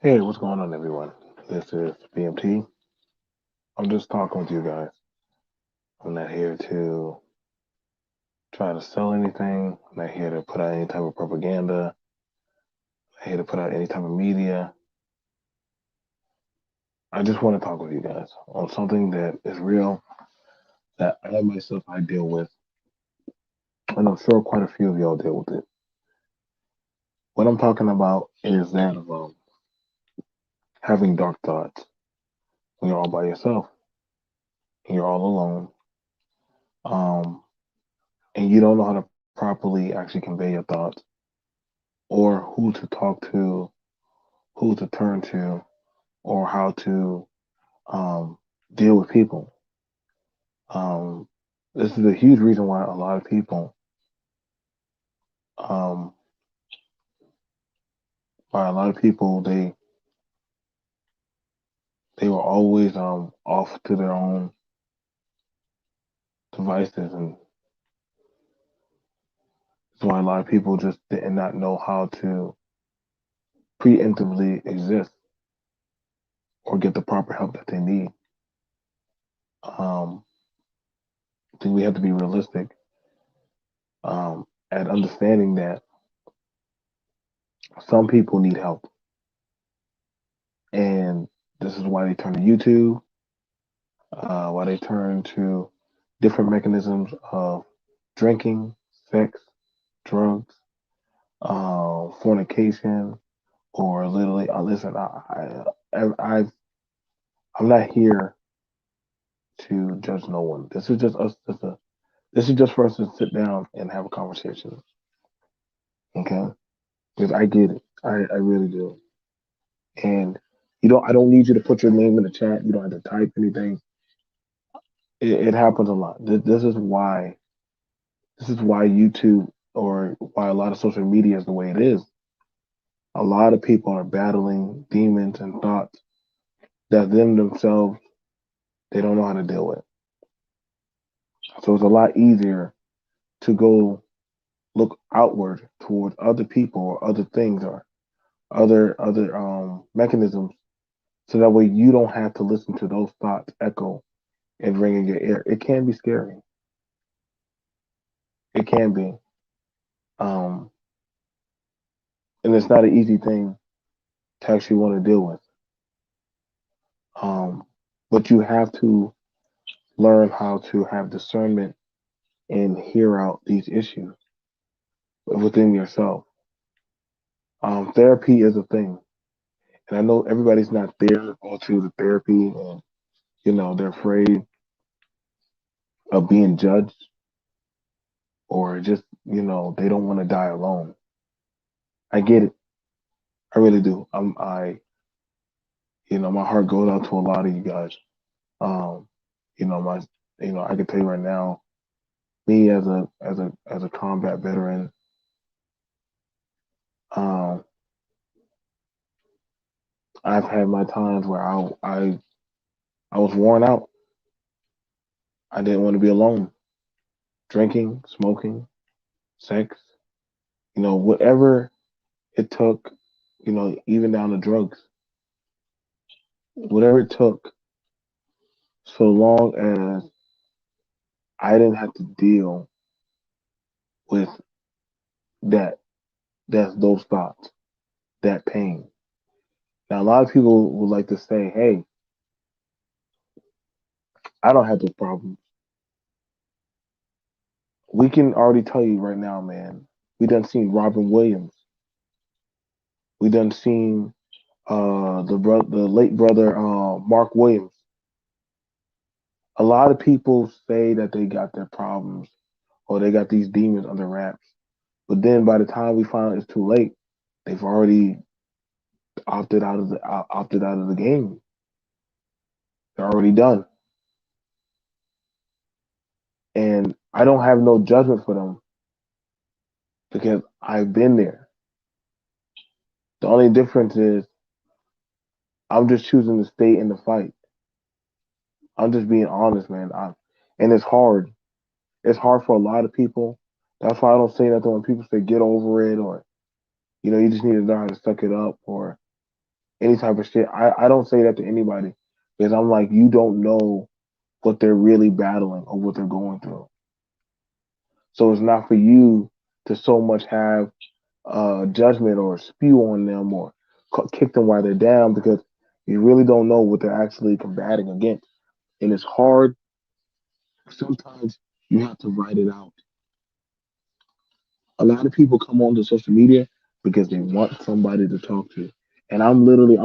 Hey, what's going on, everyone? This is BMT. I'm just talking with you guys. I'm not here to try to sell anything. I'm not here to put out any type of propaganda. I'm not here to put out any type of media. I just want to talk with you guys on something that is real that I myself I deal with, and I'm sure quite a few of y'all deal with it. What I'm talking about is that of having dark thoughts when you're all by yourself and you're all alone, um, and you don't know how to properly actually convey your thoughts or who to talk to, who to turn to, or how to um, deal with people. Um, this is a huge reason um, why a lot of people they were always off to their own devices, and that's why a lot of people just did not know how to preemptively exist or get the proper help that they need. Um, I think we have to be realistic at understanding that some people need help, and this is why they turn to YouTube, why they turn to different mechanisms of drinking, sex, drugs, fornication, or literally, listen, I, I'm not here to judge no one. This is just us. This is just for us to sit down and have a conversation. Okay, because I get it. I really do. And I don't need you to put your name in the chat. You don't have to type anything. It happens a lot. This is why YouTube or why a lot of social media is the way it is. A lot of people are battling demons and thoughts that them themselves they don't know how to deal with. So it's a lot easier to go look outward towards other people or other things or other mechanisms so that way you don't have to listen to those thoughts echo and ring in your ear. It can be scary. It can be. Um, and it's not an easy thing to actually want to deal with. Um, but you have to learn how to have discernment and hear out these issues within yourself. Therapy is a thing, and I know everybody's not there to go to the therapy, and they're afraid of being judged, or just they don't want to die alone. I get it, I really do. My heart goes out to a lot of you guys. Um, my I can tell you right now, me as a combat veteran, um, I've had my times where I was worn out. I didn't want to be alone. Drinking, smoking, sex, whatever it took, even down to drugs, whatever it took, so long as I didn't have to deal with that, those thoughts, that pain. Now, a lot of people would like to say, hey, I don't have those problems. We can already tell you right now, man, we done seen Robin Williams. We done seen the late brother Mark Williams. A lot of people say that they got their problems or they got these demons under wraps, but then by the time we find out it's too late, they've already opted out of the game. They're already done, and I don't have no judgment for them because I've been there. The only difference is I'm just choosing to stay in the fight. I'm just being honest, man. And it's hard. It's hard for a lot of people. That's why I don't say nothing when people say get over it or you just need to learn how to suck it up or any type of shit. I don't say that to anybody because I'm like, you don't know what they're really battling or what they're going through. So it's not for you to so much have judgment or spew on them or kick them while they're down because you really don't know what they're actually combating against. And it's hard. Sometimes you have to write it out. A lot of people come onto social media because they want somebody to talk to. And I'm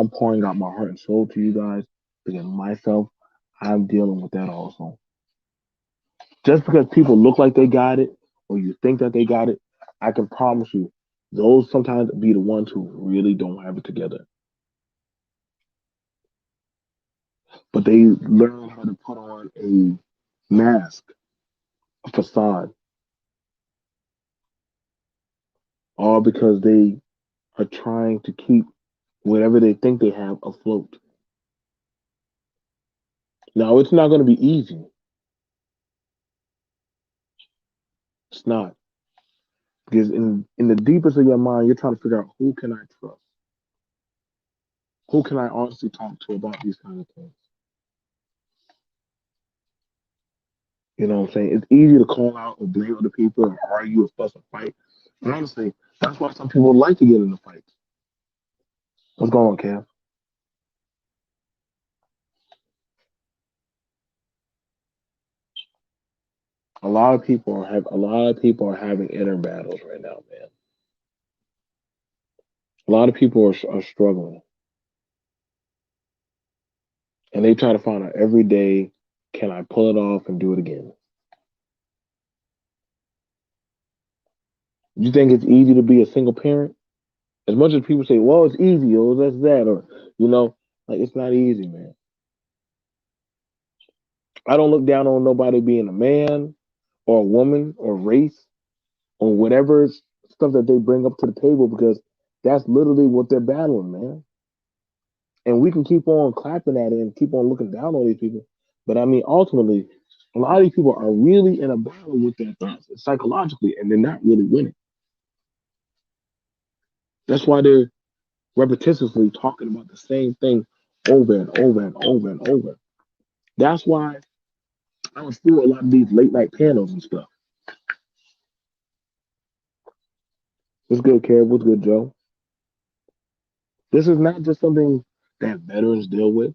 pouring out my heart and soul to you guys because myself, I'm dealing with that also. Just because people look like they got it or you think that they got it, I can promise you, those sometimes be the ones who really don't have it together. But they learn how to put on a mask, a facade, all because they are trying to keep whatever they think they have afloat. Now, it's not going to be easy. It's not. Because in the deepest of your mind, you're trying to figure out who can I trust? Who can I honestly talk to about these kind of things? You know what I'm saying? It's easy to call out or blame other people or argue or fuss or fight. And honestly, that's why some people like to get into fights. What's going on, Cam? A lot of people are having inner battles right now, man. A lot of people are struggling, and they try to find out every day, can I pull it off and do it again? You think it's easy to be a single parent? As much as people say, well, it's easy, or that's that, or you know, like it's not easy, man. I don't look down on nobody being a man or a woman or race or whatever stuff that they bring up to the table because that's literally what they're battling, man. And we can keep on clapping at it and keep on looking down on these people. But I mean, ultimately, a lot of these people are really in a battle with their thoughts psychologically, and they're not really winning. That's why they're repetitively talking about the same thing over and over and over and over. That's why I was through a lot of these late night panels and stuff. What's good, Kev? What's good, Joe? This is not just something that veterans deal with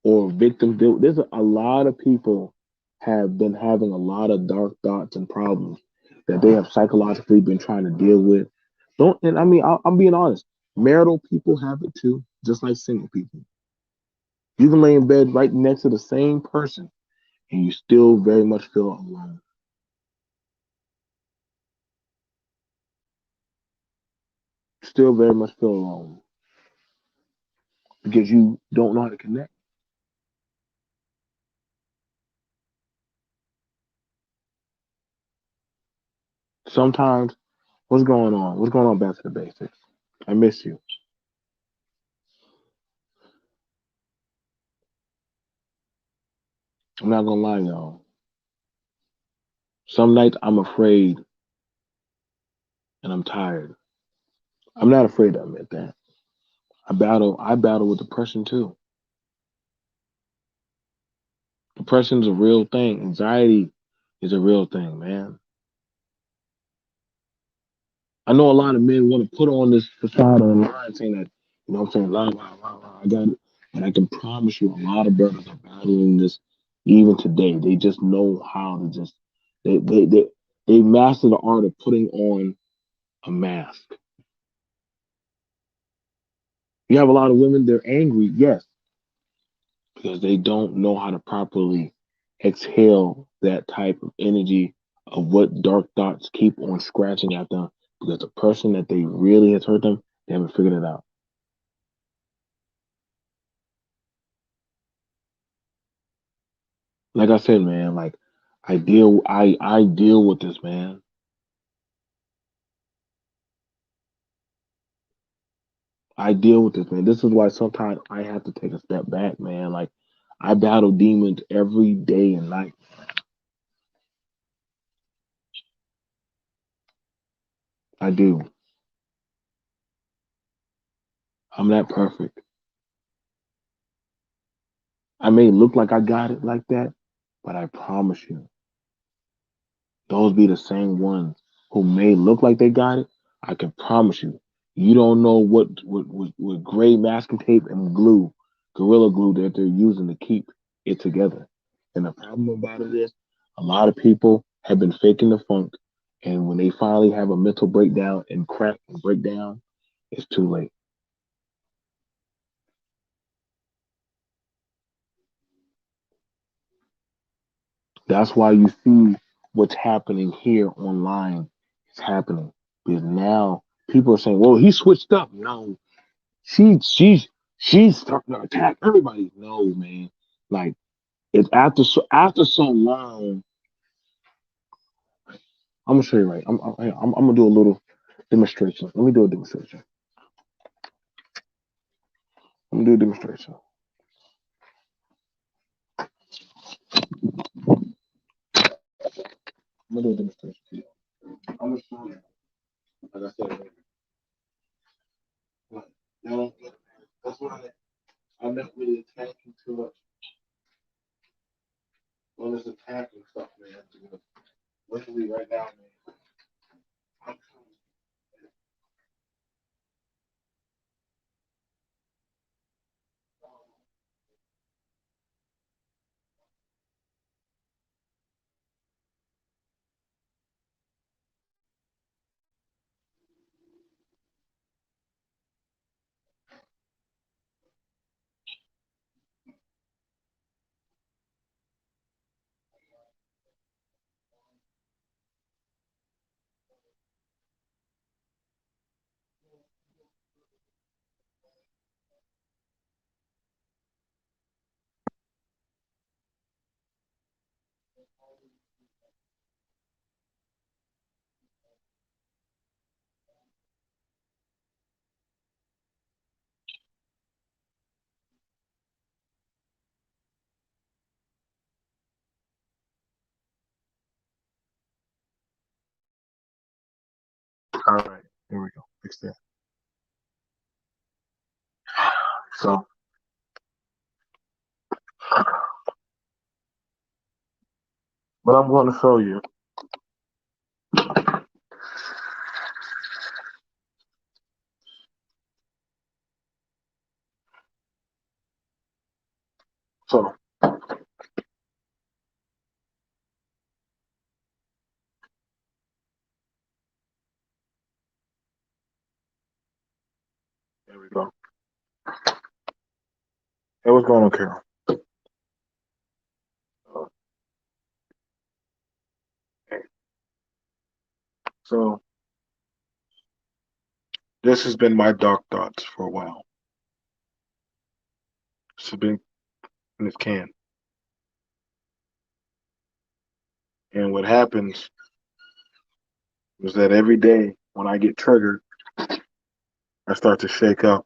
or victims deal with. There's a lot of people have been having a lot of dark thoughts and problems that they have psychologically been trying to deal with. Don't and I mean I'm being honest. Marital people have it too, just like single people. You can lay in bed right next to the same person and you still very much feel alone. Still very much feel alone because you don't know how to connect. Sometimes, what's going on? What's going on back to the basics? I miss you. I'm not gonna lie, y'all. Some nights I'm afraid and I'm tired. I'm not afraid to admit that. I battle with depression too. Depression's a real thing. Anxiety is a real thing, man. I know a lot of men want to put on this facade online saying that, you know what I'm saying, I got it. And I can promise you a lot of brothers are battling this even today. They just know how to just they they they, they master the art of putting on a mask. You have a lot of women, they're angry, yes, because they don't know how to properly exhale that type of energy of what dark thoughts keep on scratching at them because the person that they really has hurt them, they haven't figured it out. Like I said, man, like I deal with this, man. I deal with this, man. This is why sometimes I have to take a step back, man. Like I battle demons every day and night. I do. I'm that perfect. I may look like I got it like that, but I promise you, those be the same ones who may look like they got it. I can promise you, you don't know what gray masking tape and glue, gorilla glue that they're using to keep it together. And the problem about it is, a lot of people have been faking the funk, and when they finally have a mental breakdown and crack and breakdown, it's too late. That's why you see what's happening here online. It's happening because now people are saying, "Well, he switched up." No, she's starting to attack everybody. No, man. Like it's after so long. I'm gonna show you right. I'm gonna do a little demonstration. Let me do a demonstration. I'm gonna do a demonstration. I'm gonna do a demonstration for you. I'm gonna show you. Like I said, like, you that's why I'm not really attacking too much on this attacking stuff, man. Because literally right now, man. I'm all right. Here we go. Fix that. So what I'm going to show you. So here we go. Hey, what's going on, Carol? Okay. So this has been my dark thoughts for a while. This has been in this can. And what happens is that every day when I get triggered, I start to shake up.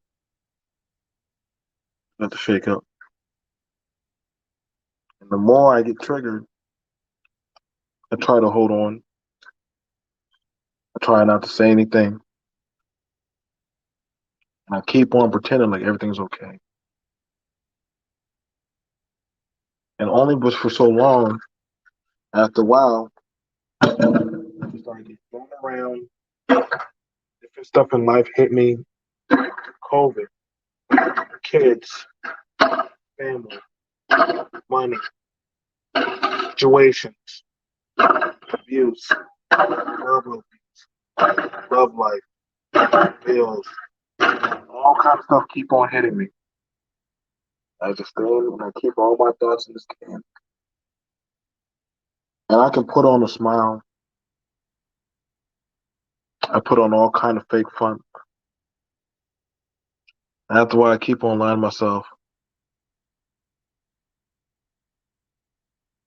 Start to shake up. And the more I get triggered, I try to hold on. I try not to say anything. And I keep on pretending like everything's okay. And only but for so long, after a while, I started getting thrown around. Different stuff in life hit me. COVID, kids, family, money, situations, abuse, verbal abuse, love life, bills, all kind of stuff keep on hitting me. I just stand and I keep all my thoughts in this can. And I can put on a smile. I put on all kind of fake fun. And that's why I keep on lying to myself.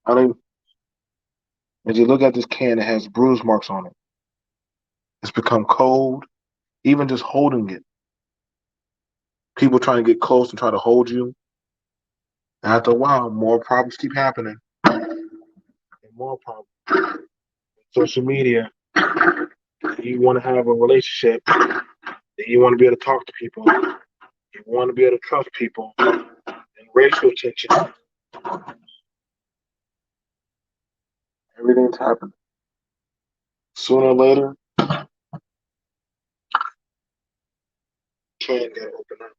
I mean, as you look at this can, it has bruise marks on it. It's become cold, even just holding it. People trying to get close and try to hold you. And after a while, more problems keep happening. And more problems. Social media, you want to have a relationship, you want to be able to talk to people. You want to be able to trust people and racial tension. Everything's happening. Sooner or later, can get open up.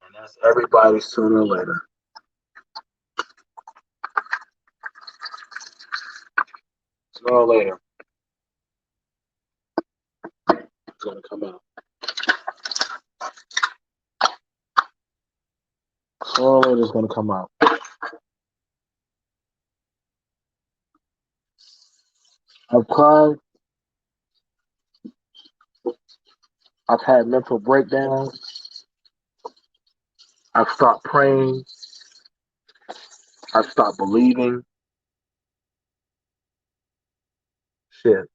And that's everybody sooner or later. Sooner or later, it's going to come out. Sooner or later, it's going to come out. I've cried. I've had mental breakdowns. I've stopped praying. I've stopped believing. Shit.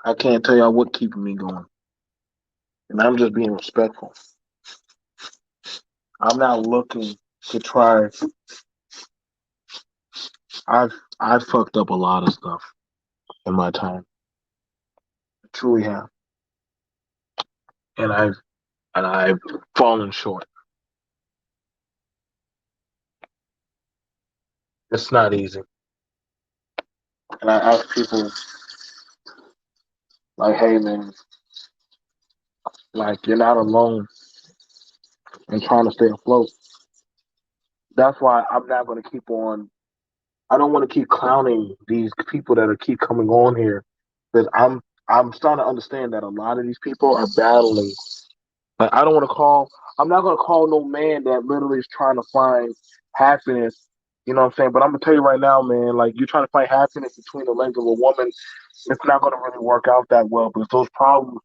I can't tell y'all what keeping me going. And I'm just being respectful. I'm not looking to try. I've fucked up a lot of stuff in my time. I truly have. And I've fallen short. It's not easy. And I ask people like, hey man, like you're not alone in trying to stay afloat. That's why I'm not gonna keep on I don't want to keep clowning these people that are keep coming on here. Because I'm starting to understand that a lot of these people are battling. Like I don't want to call I'm not gonna call no man that literally is trying to find happiness. You know what I'm saying? But I'm gonna tell you right now, man, like you're trying to find happiness between the legs of a woman, it's not gonna really work out that well because those problems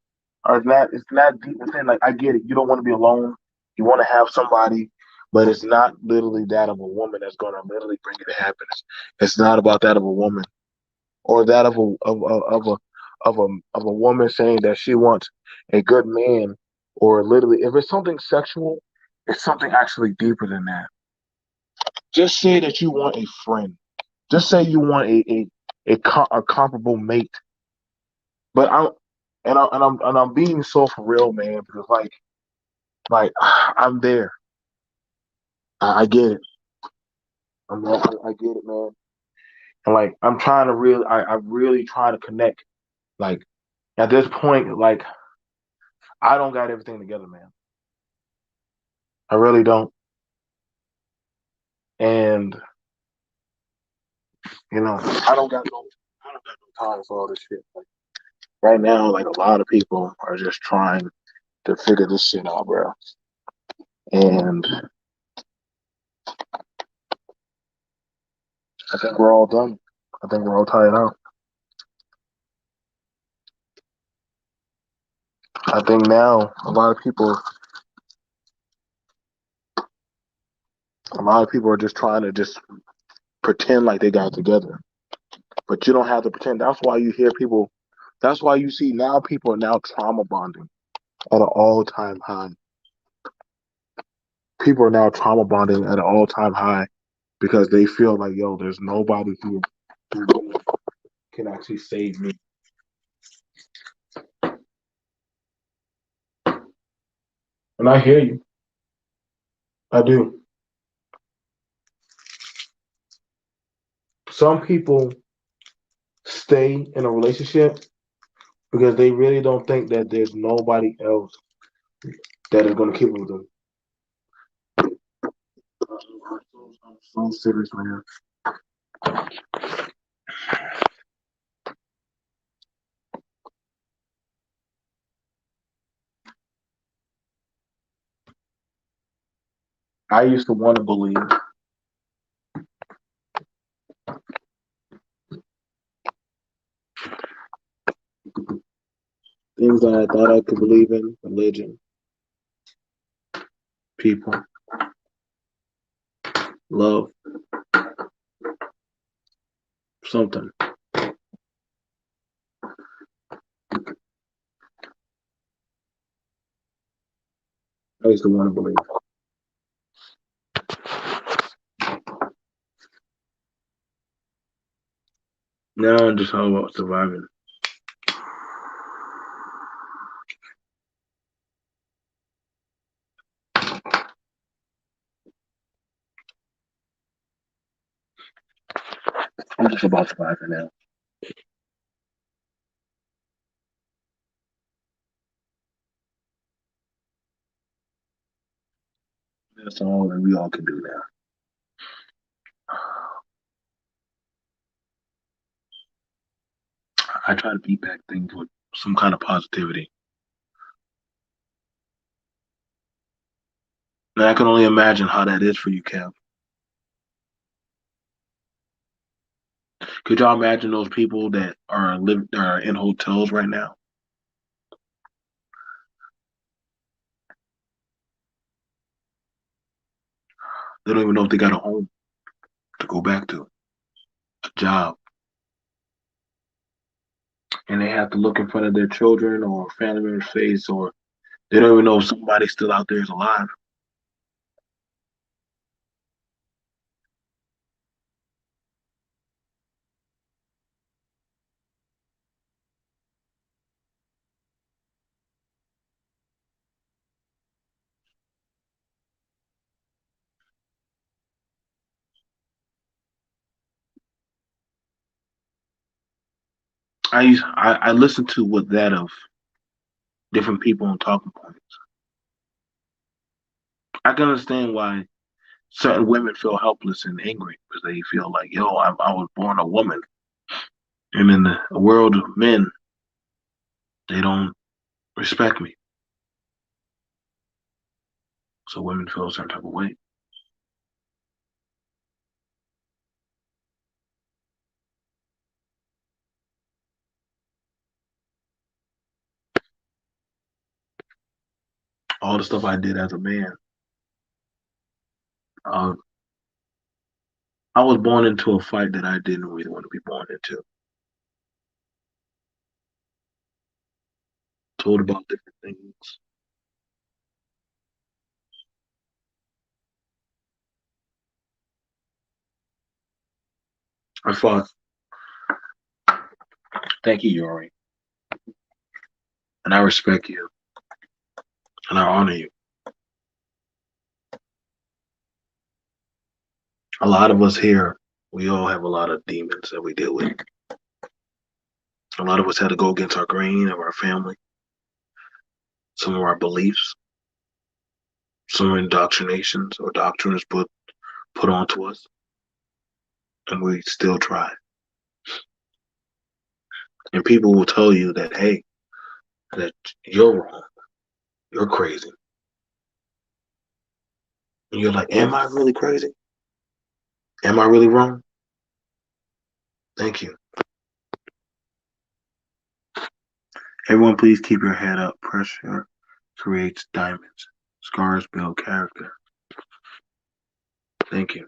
are not it's not deep within. Like I get it. You don't want to be alone. You want to have somebody, but it's not literally that of a woman that's gonna literally bring you to happiness. It's not about that of a woman or that of a woman saying that she wants a good man, or literally if it's something sexual, it's something actually deeper than that. Just say that you want a friend. Just say you want a comparable mate. But I'm being so for real, man, because like I'm there. I get it. I get it, man. And like I'm trying to really I really try to connect. Like at this point, like I don't got everything together, man. I really don't. And I don't got no time for all this shit. Like right now, like a lot of people are just trying to figure this shit out, bro. And I think we're all done. I think we're all tired out. I think now a lot of people are just trying to just pretend like they got it together. But you don't have to pretend. That's why you hear people. That's why you see now people are now trauma bonding at an all time high. People are now trauma bonding at an all time high because they feel like, yo, there's nobody who can actually save me. And I hear you. I do. Some people stay in a relationship because they really don't think that there's nobody else that is going to keep with them. I'm so serious, man. I used to want to believe things that I thought I could believe in: religion, people, love, something. I used to want to believe. Now I'm just all about surviving. I'm just about surviving now. That's all that we all can do now. I try to beat back things with some kind of positivity. And I can only imagine how that is for you, Kev. Could y'all imagine those people that are in hotels right now? They don't even know if they got a home to go back to, a job, and they have to look in front of their children or family member's face, or they don't even know if somebody still out there is alive. I listen to what that of different people on talking points. I can understand why certain women feel helpless and angry because they feel like, yo, I was born a woman, and in the world of men, they don't respect me. So women feel a certain type of way. All the stuff I did as a man, uh, I was born into a fight that I didn't really want to be born into. Told about different things. I fought. Thank you, Yori, and I respect you and I honor you. A lot of us here, we all have a lot of demons that we deal with. A lot of us had to go against our grain of our family, some of our beliefs, some indoctrinations or doctrines put onto us, and we still try. And people will tell you that, hey, that you're wrong, you're crazy. And you're like, am I really crazy? Am I really wrong? Thank you. Everyone, please keep your head up. Pressure creates diamonds. Scars build character. Thank you.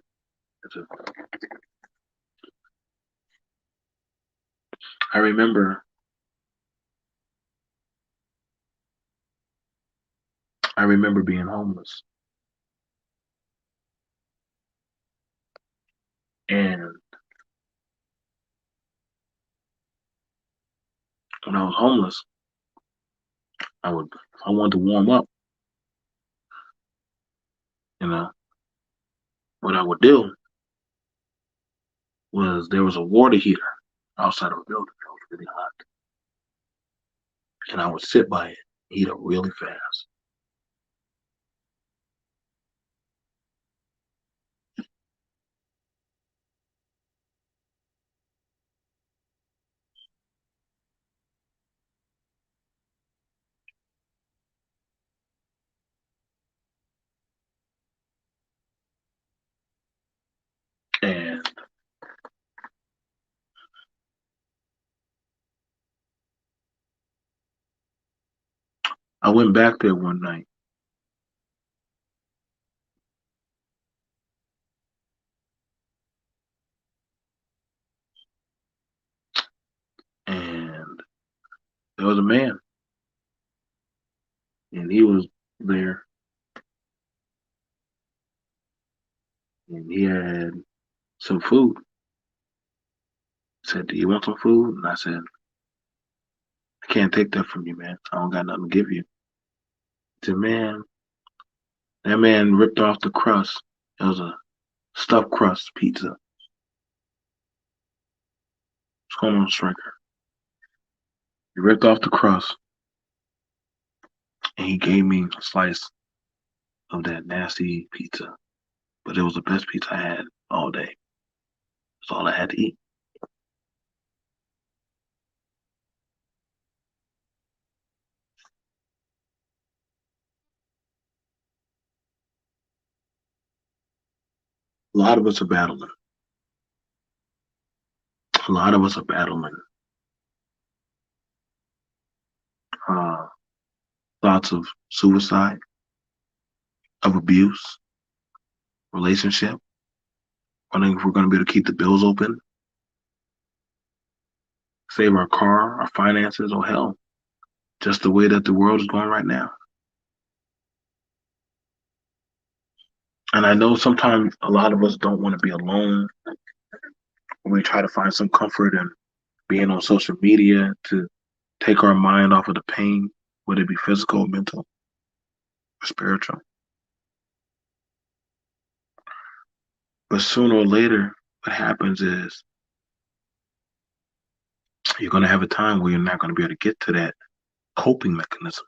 I remember I remember being homeless. And when I was homeless, I wanted to warm up, you know. What I would do was there was a water heater outside of a building that was really hot. And I would sit by it, heat up really fast. And I went back there one night and there was a man and he was there and he had some food. Said, "Do you want some food?" And I said, "I can't take that from you, man. I don't got nothing to give you." He said, "Man, that man ripped off the crust. It was a stuffed crust pizza. What's going on, Striker?" He ripped off the crust and he gave me a slice of that nasty pizza. But it was the best pizza I had all day. That's all I had to eat. A lot of us are battling. A lot of us are battling uh, thoughts of suicide, of abuse, relationship, wondering if we're going to be able to keep the bills open, save our car, our finances, or hell, just the way that the world is going right now. And I know sometimes a lot of us don't want to be alone. We try to find some comfort in being on social media to take our mind off of the pain, whether it be physical, mental, or spiritual. But sooner or later, what happens is you're going to have a time where you're not going to be able to get to that coping mechanism.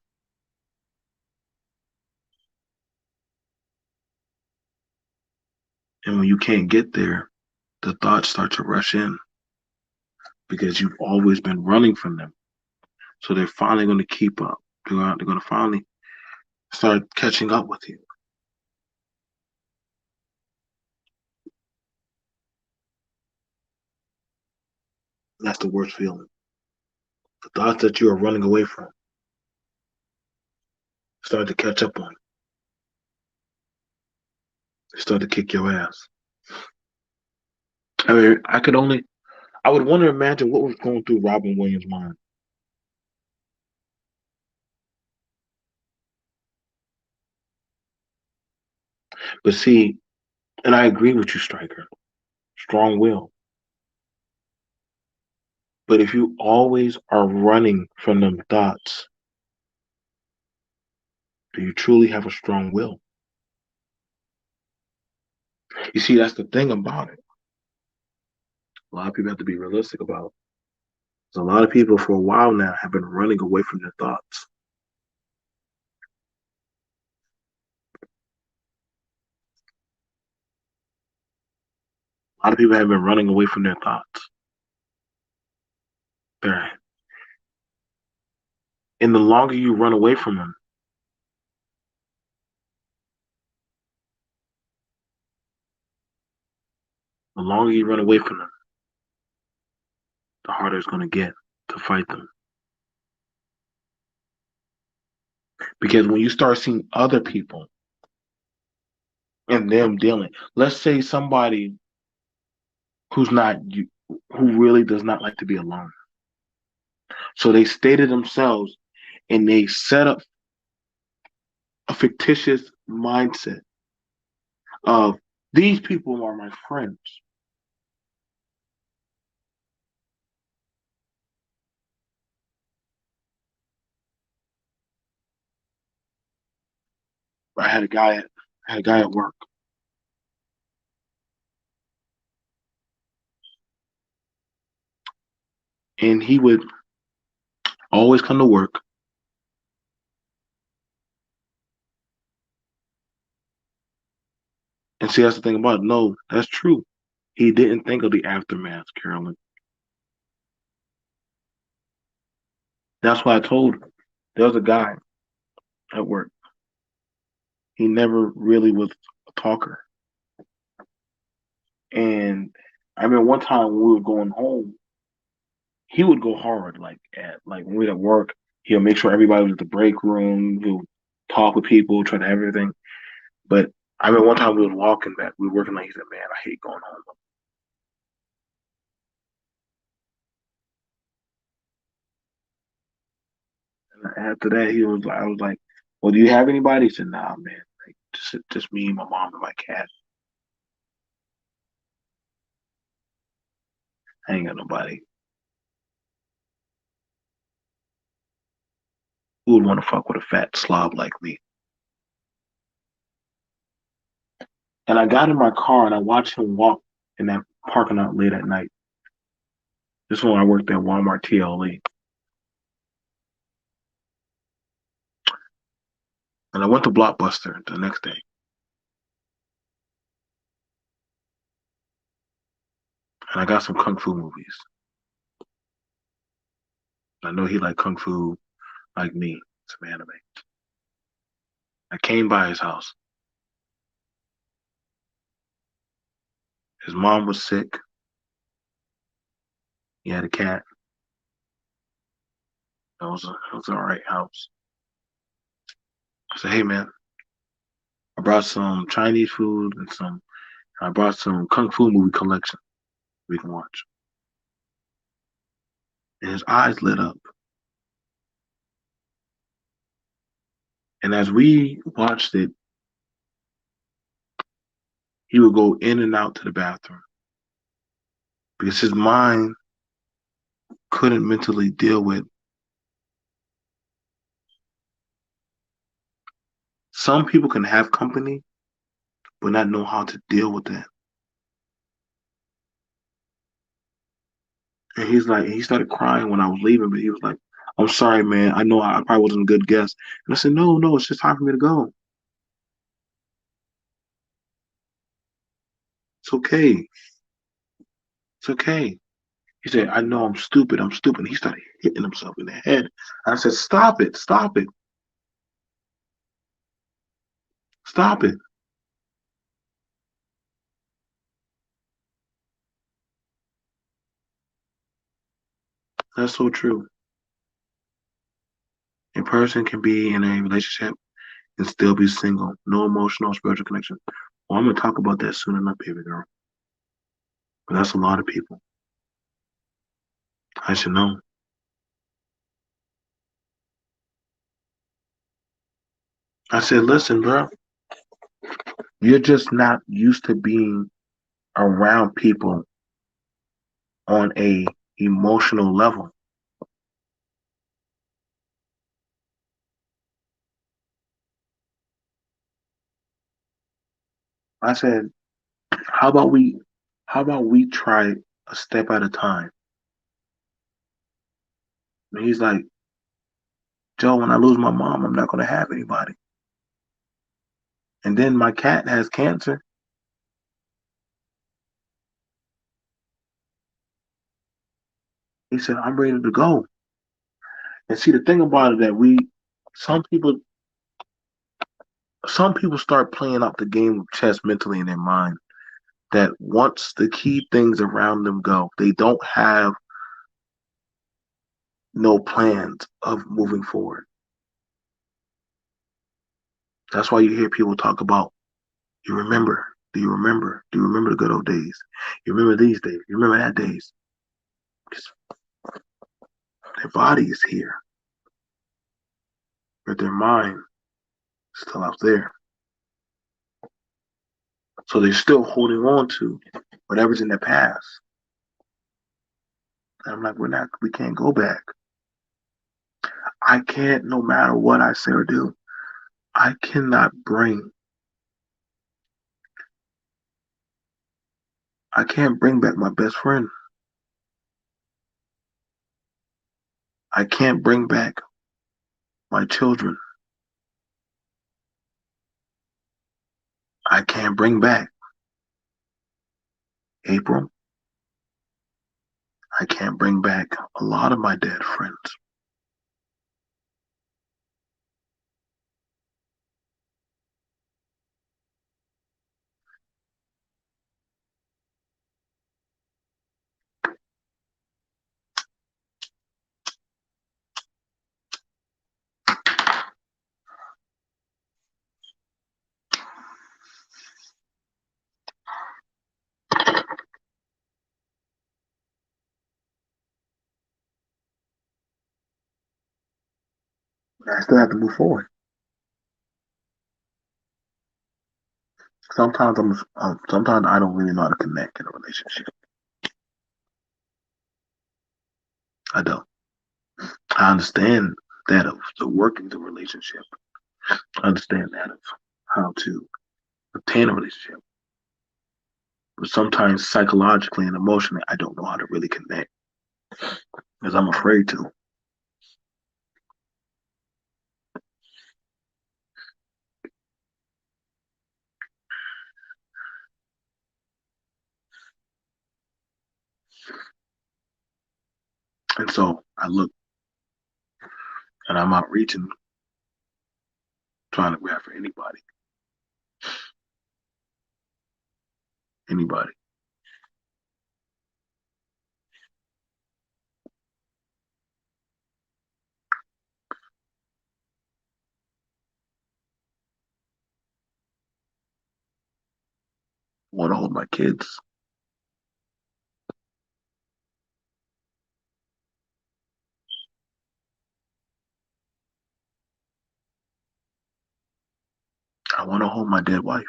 And when you can't get there, the thoughts start to rush in because you've always been running from them. So they're finally going to keep up. They're going to finally start catching up with you. That's the worst feeling. The thoughts that you are running away from start to catch up on you. They start to kick your ass. I mean, I would want to imagine what was going through Robin Williams' mind. But see, and I agree with you, Striker, strong will. But if you always are running from them thoughts, do you truly have a strong will? You see, that's the thing about it. A lot of people have to be realistic about it. So a lot of people for a while now have been running away from their thoughts. A lot of people have been running away from their thoughts. They're, and the longer you run away from them, the longer you run away from them, the harder it's going to get to fight them. Because when you start seeing other people and them dealing, let's say somebody who's not you, who really does not like to be alone. So they stay to themselves and they set up a fictitious mindset of these people are my friends. I had a guy at I had a guy at work, and he would always come to work. And see, that's the thing about it. No, that's true. He didn't think of the aftermath, Carolyn. That's why I told him. There was a guy at work. He never really was a talker. And I remember one time when we were going home, he would go hard. Like when we were at work, he'll make sure everybody was at the break room. He'll talk with people, try to have everything. But I remember one time we were walking back. We were working like he said, "Man, I hate going home." And after that, I was like, "Well, do you have anybody?" He said, "Nah, man. Like just me, my mom, and my cat." I ain't got nobody who would want to fuck with a fat slob like me. And I got in my car and I watched him walk in that parking lot late at night. This is when I worked at Walmart TLE. And I went to Blockbuster the next day. And I got some Kung Fu movies. I know he liked Kung Fu like me, some anime. I came by his house. His mom was sick. He had a cat. It was an all right house. I said, hey man, I brought some Chinese food and I brought some Kung Fu movie collection we can watch. And his eyes lit up. And as we watched it, he would go in and out to the bathroom because his mind couldn't mentally deal with. Some people can have company, but not know how to deal with that. And he started crying when I was leaving, but he was like, I'm sorry, man. I know I probably wasn't a good guest. And I said, no, it's just time for me to go. It's okay. It's okay. He said, I know I'm stupid. I'm stupid. And he started hitting himself in the head. And I said, stop it. Stop it. Stop it. That's so true. A person can be in a relationship and still be single. No emotional or spiritual connection. Well, I'm going to talk about that soon enough, baby girl. But that's a lot of people. I should know. I said, listen, bro, you're just not used to being around people on a emotional level. I said, how about we how about we try a step at a time? And he's like, Joe, when I lose my mom, I'm not gonna have anybody. And then my cat has cancer. He said, I'm ready to go. And see the thing about it that some people some people start playing up the game of chess mentally in their mind that once the key things around them go, they don't have no plans of moving forward. That's why you hear people talk about, you remember, do you remember? Do you remember the good old days? You remember these days? You remember that days? Because their body is here, but their mind is still out there. So they're still holding on to whatever's in their past. And I'm like, we can't go back. I can't, no matter what I say or do, I cannot I can't bring back my best friend. I can't bring back my children. I can't bring back April. I can't bring back a lot of my dead friends. But I still have to move forward. Sometimes sometimes I don't really know how to connect in a relationship. I don't. I understand that of the working the relationship. I understand that of how to obtain a relationship. But sometimes psychologically and emotionally, I don't know how to really connect because I'm afraid to. And so I look and I'm out reaching, trying to grab for anybody, anybody. I want to hold my kids. I want to hold my dead wife.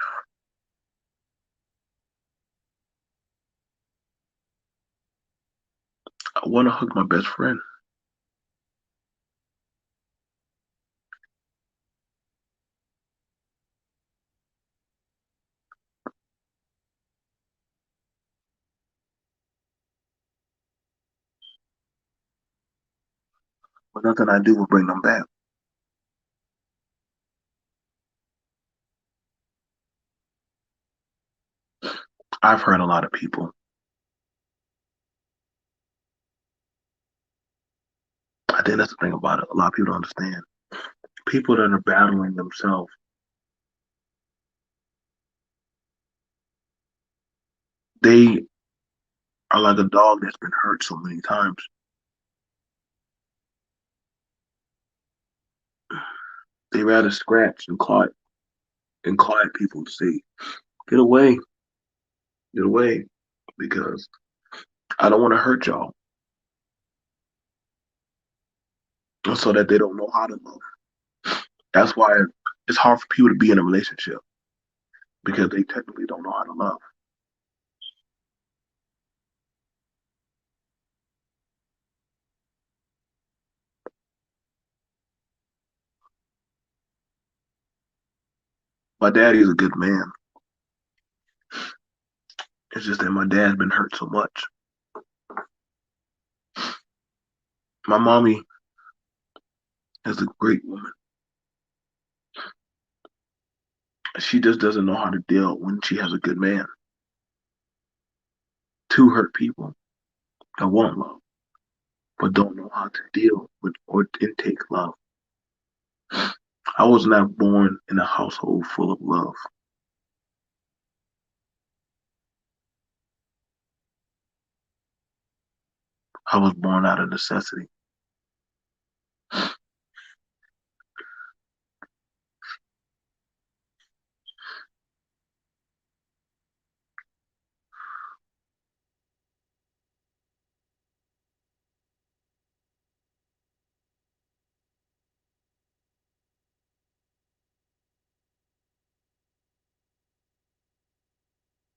I want to hug my best friend. But nothing I do will bring them back. I've heard a lot of people. I think that's the thing about it. A lot of people don't understand. People that are battling themselves, they are like a dog that's been hurt so many times. They rather scratch and claw at people to say, get away, get away, because I don't want to hurt y'all. So that they don't know how to love. That's why it's hard for people to be in a relationship because they technically don't know how to love. My daddy's a good man. It's just that my dad's been hurt so much. My mommy is a great woman. She just doesn't know how to deal when she has a good man. Two hurt people that want love, but don't know how to deal with or intake love. I was not born in a household full of love. I was born out of necessity.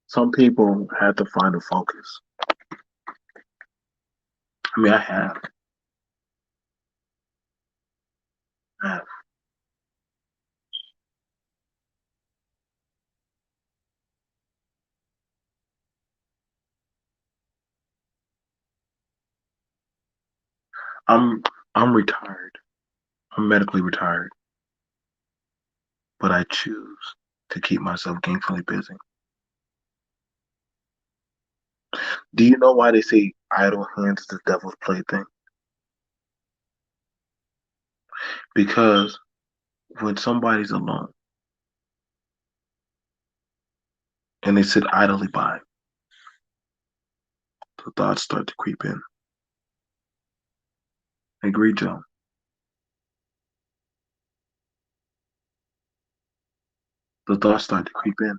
Some people had to find a focus. I mean, I have. I'm I'm retired. I'm medically retired, but I choose to keep myself gainfully busy. Do you know why they say idle hands is the devil's plaything? Because when somebody's alone and they sit idly by, the thoughts start to creep in. Agree, Joe. The thoughts start to creep in.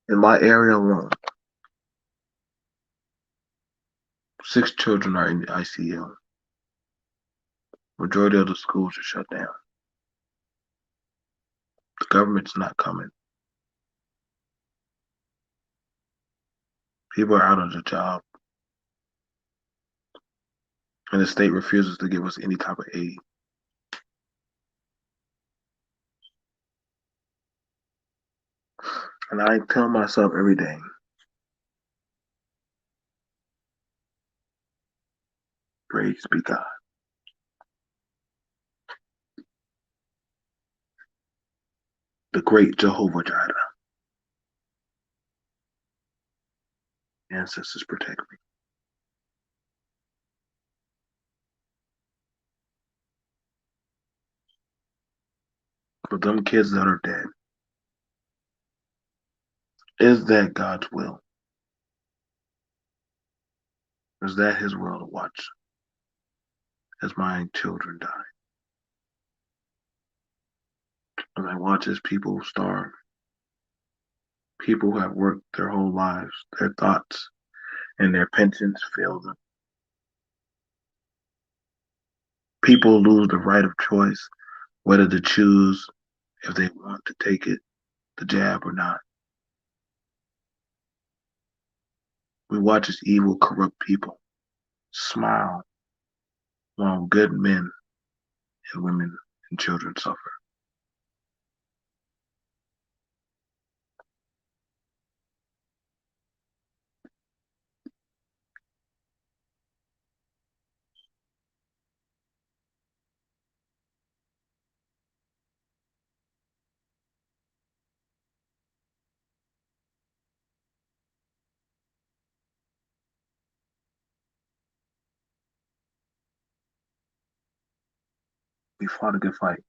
In my area alone, 6 children are in the ICU. Majority of the schools are shut down. The government's not coming. People are out of the job, and the state refuses to give us any type of aid. And I tell myself every day, praise be God. The great Jehovah Jireh. Ancestors protect me. For them kids that are dead, is that God's will? Is that His will to watch as my children die? As I watch as people starve, people who have worked their whole lives, their thoughts and their pensions fail them. People lose the right of choice, whether to choose if they want to take it, the jab or not. We watch as evil, corrupt people smile while good men and women and children suffer. We fought a good fight.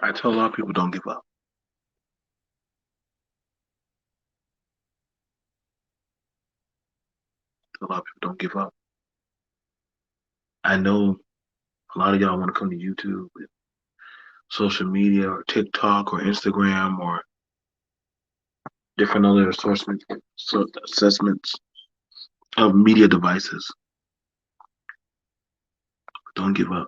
I tell a lot of people don't give up. A lot of people don't give up. I know a lot of y'all want to come to YouTube, social media, or TikTok, or Instagram, or different other assessments of media devices. Don't give up.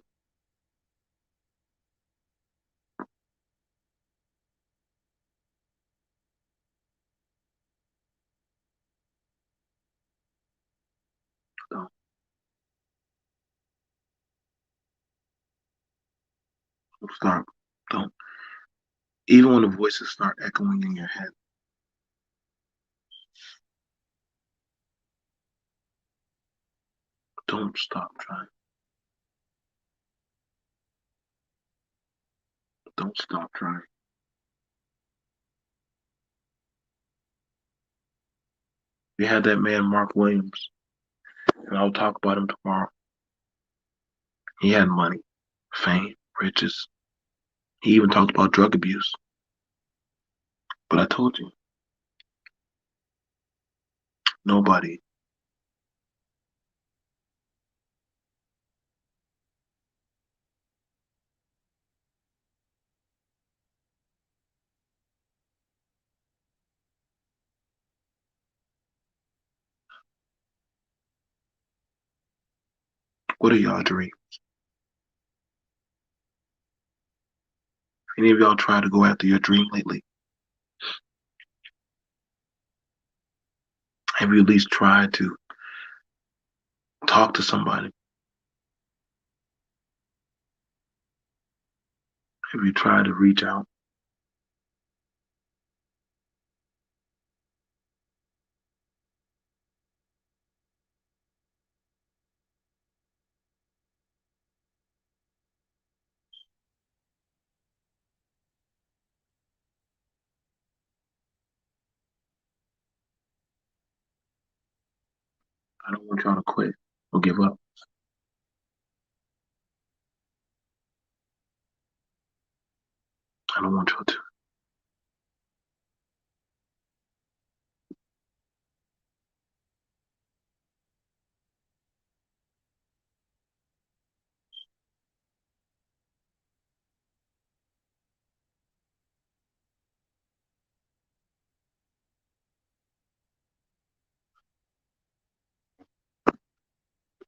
Don't, don't stop. Don't. Even when the voices start echoing in your head, don't stop trying. Don't stop trying. We had that man, Mark Williams, and I'll talk about him tomorrow. He had money, fame, riches. He even talked about drug abuse. But I told you, nobody. What are y'all dreams? Any of y'all try to go after your dream lately? Have you at least tried to talk to somebody? Have you tried to reach out? I don't want y'all to quit or give up. I don't want y'all to.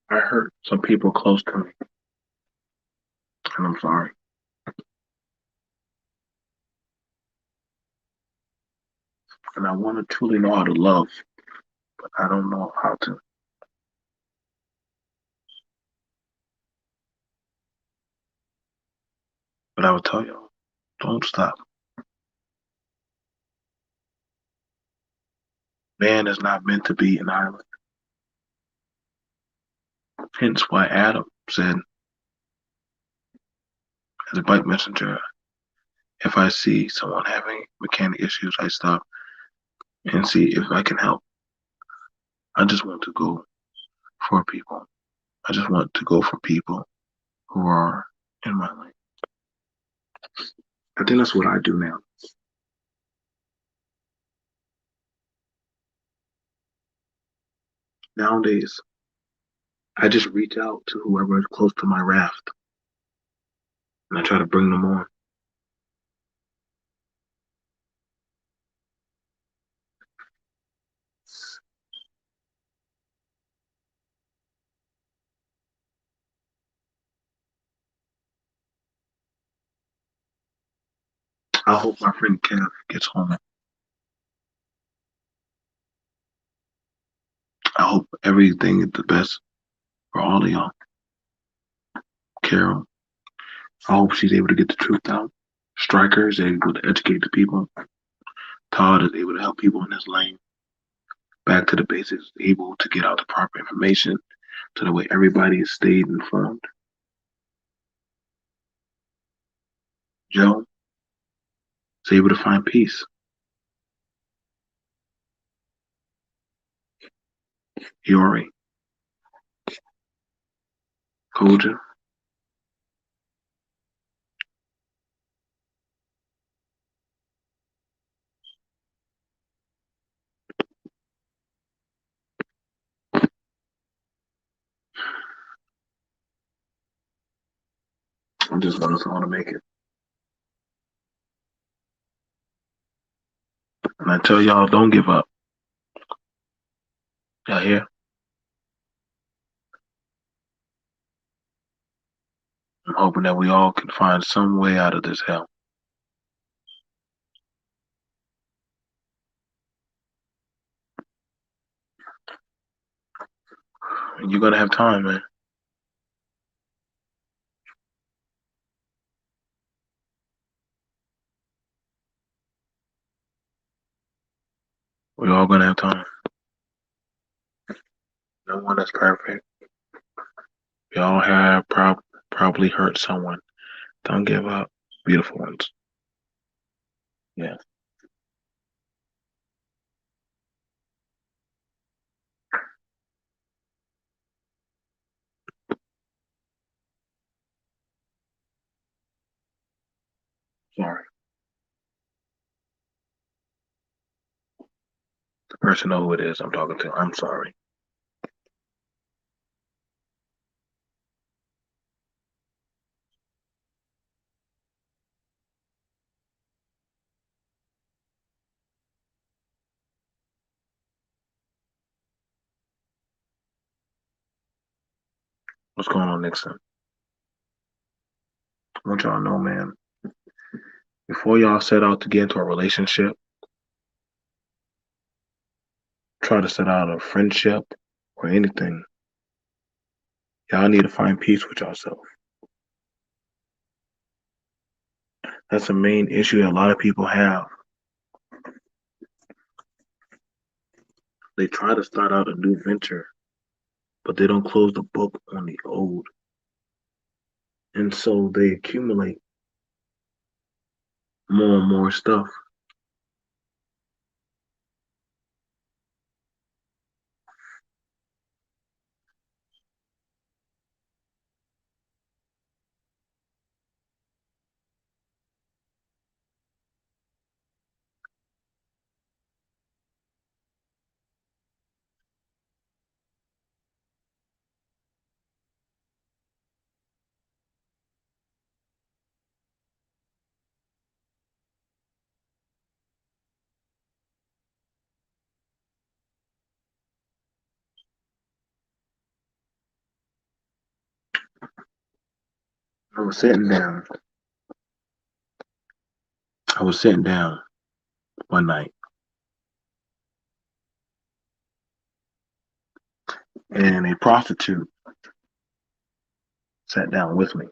I hurt some people close to me, and I'm sorry. And I want to truly know how to love, but I don't know how to. But I would tell y'all, don't stop. Man is not meant to be an island. Hence why Adam said, as a bike messenger, if I see someone having mechanic issues, I stop and see if I can help. I just want to go for people. I just want to go for people who are in my life. I think that's what I do now. Nowadays, I just reach out to whoever is close to my raft and I try to bring them on. I hope my friend Kev gets home. I hope everything is the best for all of y'all. Carol, I hope she's able to get the truth out. Striker is able to educate the people. Todd is able to help people in his lane. Back to the basics, able to get out the proper information so that way everybody is stayed informed. Joe is able to find peace. Yori, Koja, I just want us all to make it. And I tell y'all, don't give up. Y'all hear? I'm hoping that we all can find some way out of this hell. And you're gonna have time, man. We're all gonna have time. No one is perfect. We all have probably hurt someone. Don't give up, beautiful ones. Yeah, sorry. The person know who it is I'm talking to. I'm sorry. What's going on, Nixon? I want y'all to know, man. Before y'all set out to get into a relationship, try to set out a friendship or anything, y'all need to find peace with yourself. That's the main issue that a lot of people have. They try to start out a new venture, but they don't close the book on the old. And so they accumulate more and more stuff. I was sitting down. I was sitting down one night, and a prostitute sat down with me.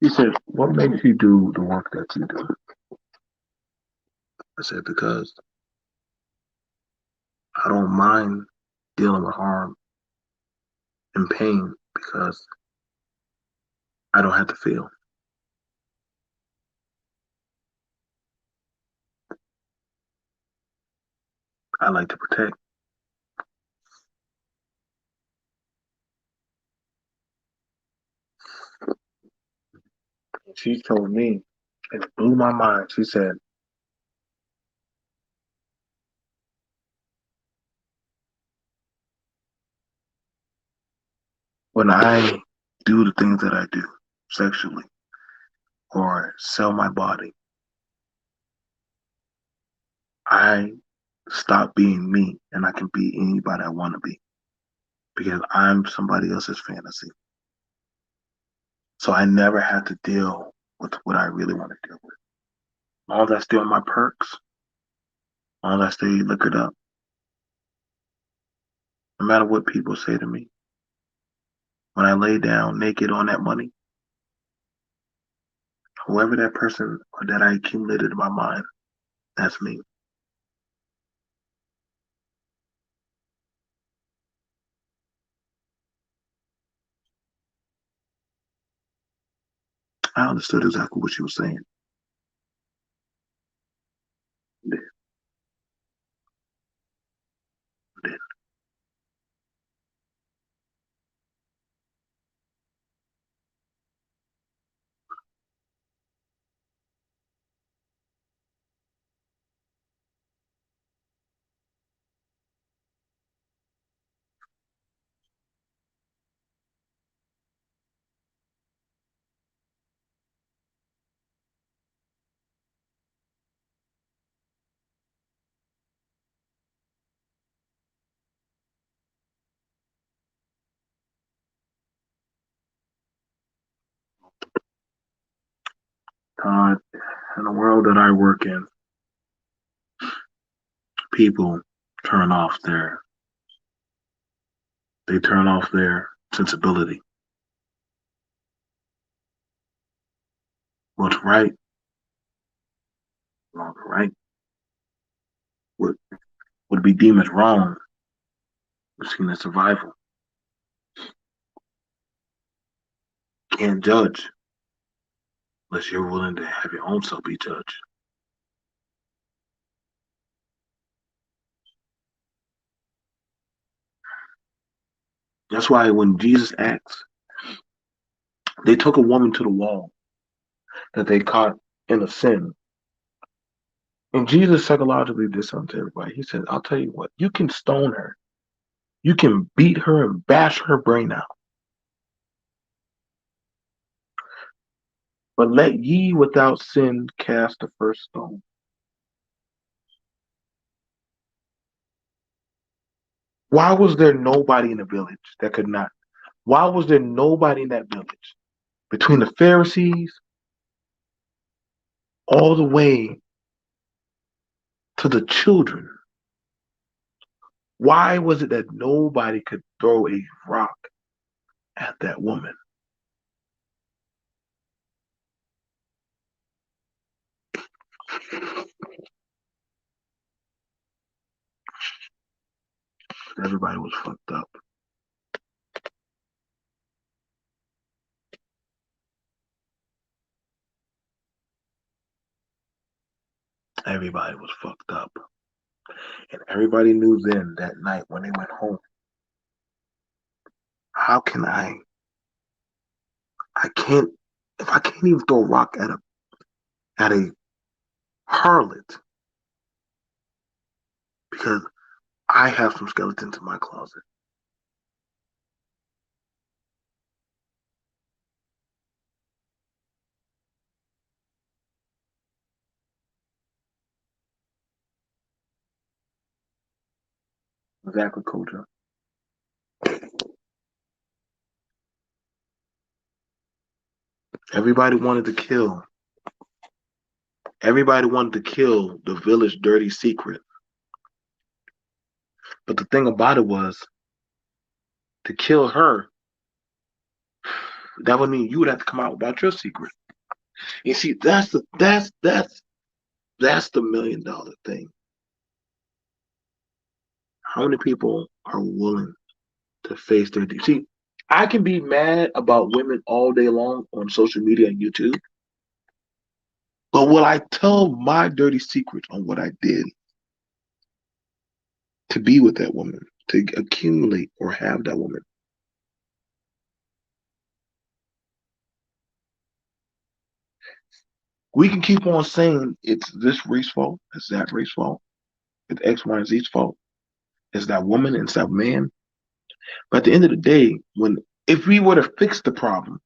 He said, "What makes you do the work that you do?" I said, "Because I don't mind dealing with harm and pain because I don't have to feel. I like to protect." And she told me, and it blew my mind. She said, "When I do the things that I do sexually or sell my body, I stop being me and I can be anybody I want to be because I'm somebody else's fantasy. So I never have to deal with what I really want to deal with. All that's still my perks, all that stay liquored up, no matter what people say to me. When I lay down naked on that money, whoever that person or that I accumulated in my mind, that's me." I understood exactly what she was saying. Todd, in the world that I work in, people turn off their they turn off their sensibility. What's right, wrong, right? What would be deemed as wrong is seen as survival. Can't judge unless you're willing to have your own self be judged. That's why when Jesus acts, they took a woman to the wall that they caught in a sin. And Jesus psychologically did something to everybody. He said, "I'll tell you what, you can stone her, you can beat her and bash her brain out, but let ye without sin cast the first stone." Why was there nobody in the village that could not? Why was there nobody in that village between the Pharisees all the way to the children? Why was it that nobody could throw a rock at that woman? Everybody was fucked up. Everybody was fucked up. And everybody knew then that night when they went home, how can I can't, if I can't even throw a rock at a harlot because I have some skeletons in my closet. Exactly, Kojo. Everybody wanted to kill. Everybody wanted to kill the village dirty secret. But the thing about it was, to kill her, that would mean you would have to come out about your secret. You see, that's the $1,000,000 thing. How many people are willing to face their see? I can be mad about women all day long on social media and YouTube, but will I tell my dirty secret on what I did to be with that woman, to accumulate or have that woman? We can keep on saying it's this race fault, it's that race fault, it's X, Y, and Z's fault, it's that woman, it's that man. But at the end of the day, when if we were to fix the problem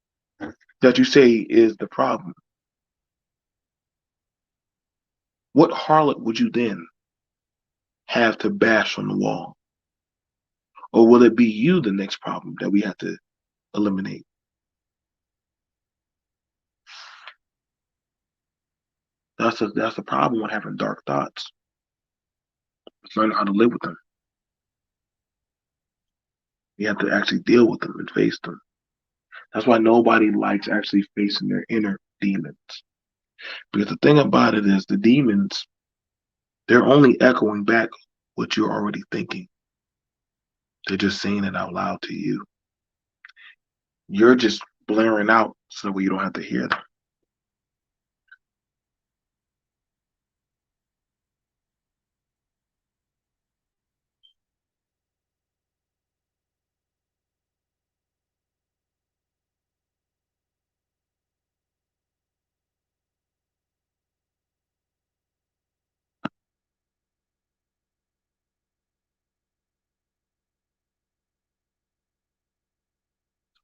that you say is the problem, what harlot would you then have to bash on the wall? Or will it be you, the next problem that we have to eliminate? That's the problem with having dark thoughts. It's learning how to live with them. You have to actually deal with them and face them. That's why nobody likes actually facing their inner demons. Because the thing about it is the demons, they're only echoing back what you're already thinking. They're just saying it out loud to you. You're just blaring out so that you don't have to hear them.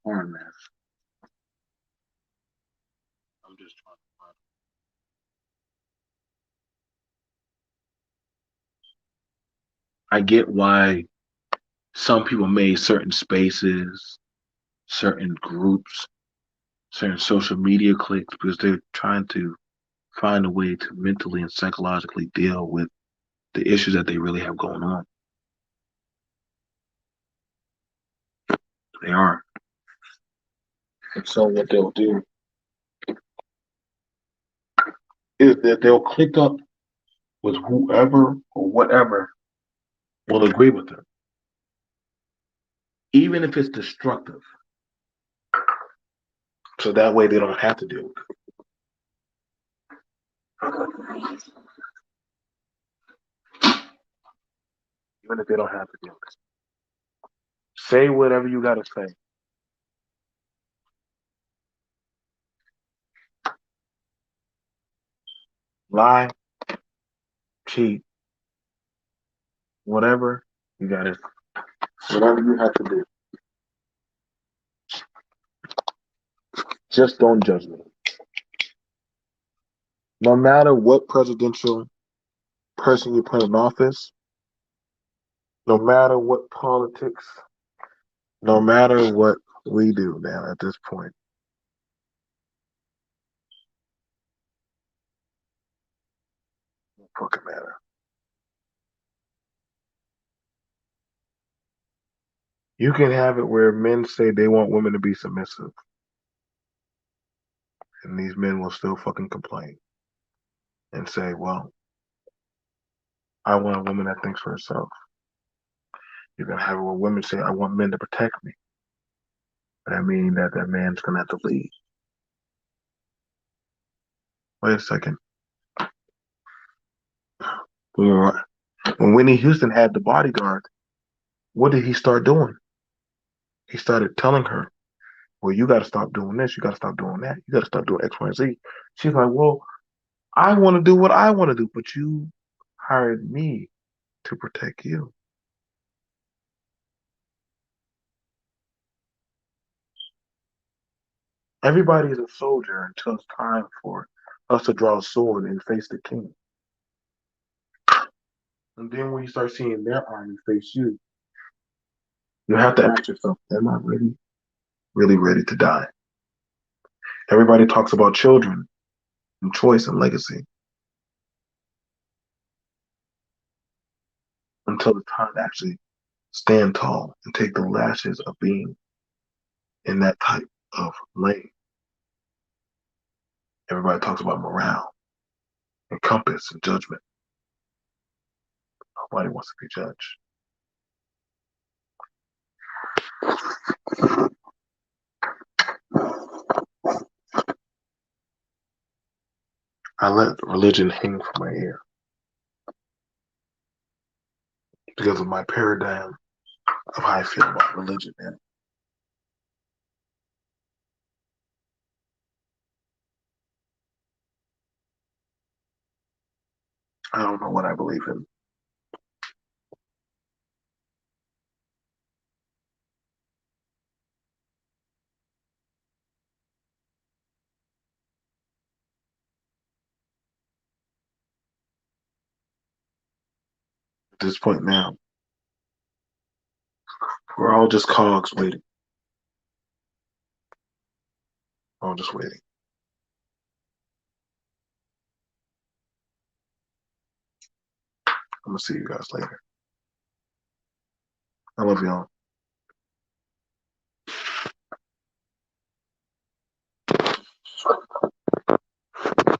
Hard, man. I'm just trying to find. I get why some people made certain spaces, certain groups, certain social media cliques because they're trying to find a way to mentally and psychologically deal with the issues that they really have going on. They are. And so what they'll do is that they'll click up with whoever or whatever will agree with them, even if it's destructive. So that way they don't have to deal with it. Even if they don't have to deal with it. Say whatever you gotta say. Lie, cheat, whatever you gotta, whatever you have to do. Just don't judge me. No matter what presidential person you put in office, no matter what politics, no matter what we do now at this point, it doesn't fucking matter. You can have it where men say they want women to be submissive, and these men will still fucking complain and say, well, I want a woman that thinks for herself. You can have it where women say, I want men to protect me. But that means that that man's gonna have to leave. Wait a second. When Whitney Houston had the bodyguard, what did he start doing? He started telling her, well, you got to stop doing this. You got to stop doing that. You got to stop doing X, Y, and Z. She's like, well, I want to do what I want to do, but you hired me to protect you. Everybody is a soldier until it's time for us to draw a sword and face the king. And then when you start seeing their army face you, You have to ask yourself, am I really ready to die? Everybody talks about children and choice and legacy until the time to actually stand tall and take the lashes of being in that type of lane. Everybody talks about morale and compass and judgment. Nobody wants to be judged. I let religion hang from my ear because of my paradigm of how I feel about religion. And I don't know what I believe in. At this point now, we're all just cogs waiting. All just waiting. I'm gonna see you guys later. I love y'all.